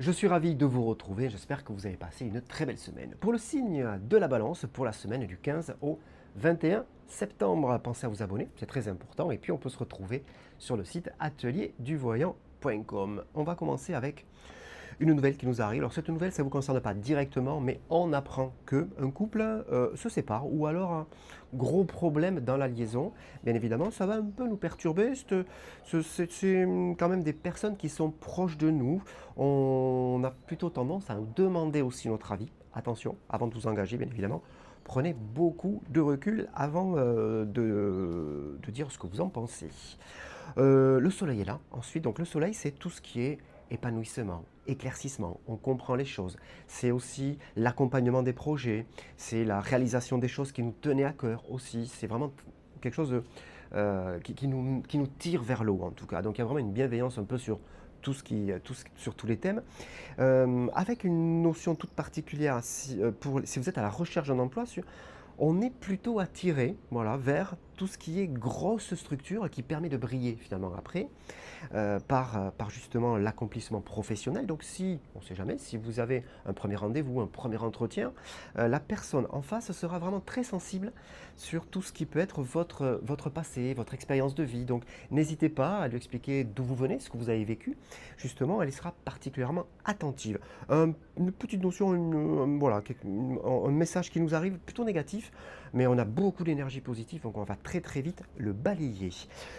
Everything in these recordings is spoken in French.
Je suis ravi de vous retrouver, j'espère que vous avez passé une très belle semaine. Pour le signe de la balance, pour la semaine du 15 au 21 septembre, pensez à vous abonner, c'est très important, et puis on peut se retrouver sur le site atelierduvoyant.com. On va commencer avec une nouvelle qui nous arrive. Alors cette nouvelle, ça ne vous concerne pas directement, mais on apprend qu'un couple se sépare ou alors un gros problème dans la liaison. Bien évidemment, ça va un peu nous perturber. C'est quand même des personnes qui sont proches de nous. On a plutôt tendance à nous demander aussi notre avis. Attention, avant de vous engager, bien évidemment, prenez beaucoup de recul avant de dire ce que vous en pensez. Le soleil est là. Ensuite, donc le soleil, c'est tout ce qui est épanouissement, éclaircissement, on comprend les choses. C'est aussi l'accompagnement des projets, c'est la réalisation des choses qui nous tenaient à cœur aussi. C'est vraiment quelque chose qui nous tire vers le haut en tout cas. Donc il y a vraiment une bienveillance un peu sur sur tous les thèmes, avec une notion toute particulière si vous êtes à la recherche d'un emploi, on est plutôt attiré voilà, vers tout ce qui est grosse structure qui permet de briller finalement après par justement l'accomplissement professionnel. Donc si, on ne sait jamais, si vous avez un premier rendez-vous, un premier entretien, la personne en face sera vraiment très sensible sur tout ce qui peut être votre passé, votre expérience de vie. Donc n'hésitez pas à lui expliquer d'où vous venez, ce que vous avez vécu. Justement, elle y sera particulièrement attentive. Une petite notion, voilà, un message qui nous arrive plutôt négatif, mais on a beaucoup d'énergie positive, donc on va très très vite le balayer.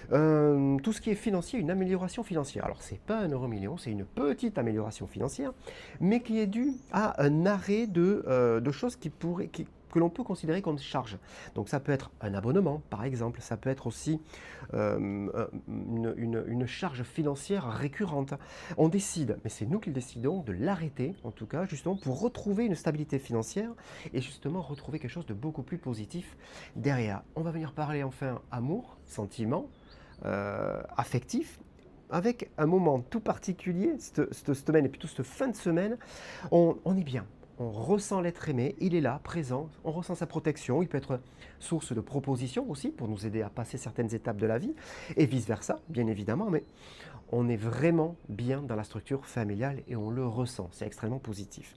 Tout ce qui est financier, une amélioration financière. Alors c'est pas un euro million, c'est une petite amélioration financière, mais qui est due à un arrêt de choses que l'on peut considérer comme charge. Donc ça peut être un abonnement, par exemple, ça peut être aussi une charge financière récurrente. On décide, mais c'est nous qui le décidons, de l'arrêter, en tout cas, justement pour retrouver une stabilité financière et justement retrouver quelque chose de beaucoup plus positif derrière. On va venir parler enfin amour, sentiment, affectif, avec un moment tout particulier, cette semaine et plutôt cette fin de semaine, on est bien. On ressent l'être aimé, il est là, présent, on ressent sa protection, il peut être source de propositions aussi pour nous aider à passer certaines étapes de la vie, et vice-versa, bien évidemment, mais on est vraiment bien dans la structure familiale et on le ressent, c'est extrêmement positif.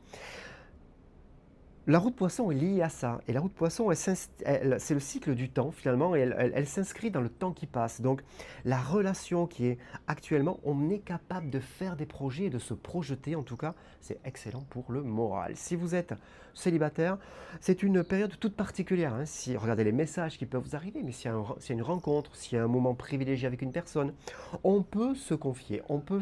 La roue de poisson est liée à ça. Et la roue de poisson, c'est le cycle du temps finalement, et elle s'inscrit dans le temps qui passe. Donc la relation qui est actuellement, on est capable de faire des projets et de se projeter. En tout cas, c'est excellent pour le moral. Si vous êtes célibataire, c'est une période toute particulière. Hein. Si, regardez les messages qui peuvent vous arriver, mais s'il y a une rencontre, s'il y a un moment privilégié avec une personne, on peut se confier, on peut